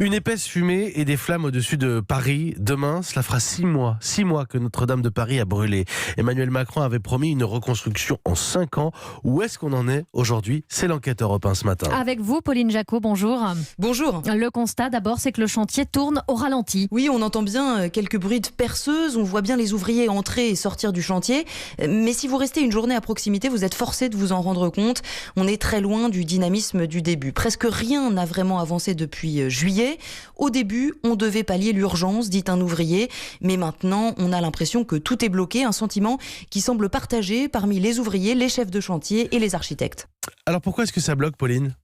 Une épaisse fumée et des flammes au-dessus de Paris. Demain, cela fera 6 mois que Notre-Dame de Paris a brûlé. Emmanuel Macron avait promis une reconstruction en 5 ans. Où est-ce qu'on en est aujourd'hui? C'est l'enquête européen ce matin. Avec vous, Pauline Jacot, bonjour. Bonjour. Le constat d'abord, c'est que le chantier tourne au ralenti. Oui, on entend bien quelques bruits de perceuses, on voit bien les ouvriers entrer et sortir du chantier. Mais si vous restez une journée à proximité, vous êtes forcé de vous en rendre compte. On est très loin du dynamisme du début. Presque rien n'a vraiment avancé depuis juillet. Au début, on devait pallier l'urgence, dit un ouvrier. Mais maintenant, on a l'impression que tout est bloqué. Un sentiment qui semble partagé parmi les ouvriers, les chefs de chantier et les architectes. Alors pourquoi est-ce que ça bloque, Pauline ?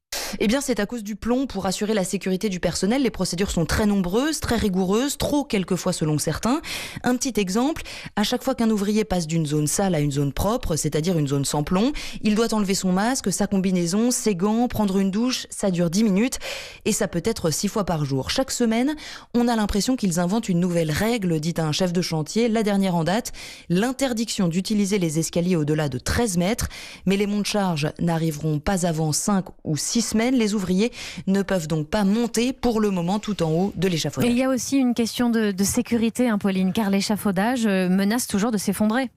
Eh bien, c'est à cause du plomb. Pour assurer la sécurité du personnel, les procédures sont très nombreuses, très rigoureuses, trop quelquefois selon certains. Un petit exemple, à chaque fois qu'un ouvrier passe d'une zone sale à une zone propre, c'est-à-dire une zone sans plomb, il doit enlever son masque, sa combinaison, ses gants, prendre une douche. Ça dure 10 minutes et ça peut être 6 fois par jour. Chaque semaine, on a l'impression qu'ils inventent une nouvelle règle, dit un chef de chantier, la dernière en date, l'interdiction d'utiliser les escaliers au-delà de 13 mètres. Mais les monts de charge n'arriveront pas avant 5 ou 6 semaines. Les ouvriers ne peuvent donc pas monter pour le moment tout en haut de l'échafaudage. Et il y a aussi une question de sécurité, Pauline, car l'échafaudage menace toujours de s'effondrer.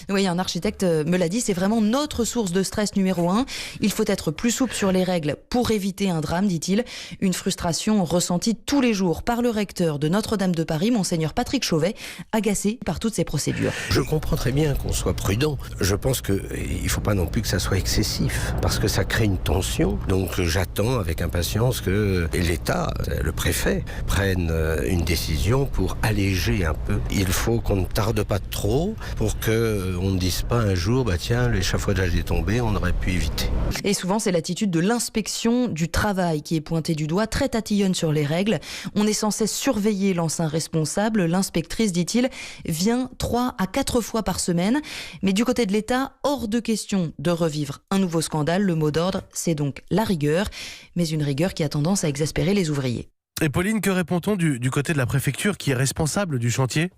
Oui, un architecte me l'a dit, c'est vraiment notre source de stress numéro 1. Il faut être plus souple sur les règles pour éviter un drame, dit-il. Une frustration ressentie tous les jours par le recteur de Notre-Dame de Paris, Monseigneur Patrick Chauvet, agacé par toutes ces procédures. Je comprends très bien qu'on soit prudent. Je pense qu'il ne faut pas non plus que ça soit excessif, parce que ça crée une tension. Donc j'attends avec impatience que l'État, le préfet, prenne une décision pour alléger un peu. Il faut qu'on ne tarde pas trop pour qu'on ne dise pas un jour, tiens, l'échafaudage est tombé, on aurait pu éviter. Et souvent, c'est l'attitude de l'inspection du travail qui est pointée du doigt, très tatillonne sur les règles. On est censé surveiller l'ancien responsable. L'inspectrice, dit-il, vient 3 à 4 fois par semaine. Mais du côté de l'État, hors de question de revivre un nouveau scandale. Le mot d'ordre, c'est donc la rigueur, mais une rigueur qui a tendance à exaspérer les ouvriers. Et Pauline, que répond-on du côté de la préfecture qui est responsable du chantier ?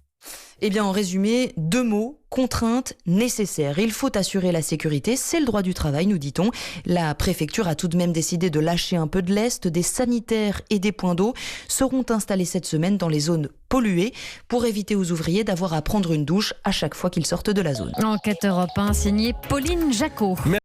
Eh bien, en résumé, 2 mots, contrainte nécessaire. Il faut assurer la sécurité, c'est le droit du travail, nous dit-on. La préfecture a tout de même décidé de lâcher un peu de lest. Des sanitaires et des points d'eau seront installés cette semaine dans les zones polluées pour éviter aux ouvriers d'avoir à prendre une douche à chaque fois qu'ils sortent de la zone. Enquête européen signée Pauline Jacot.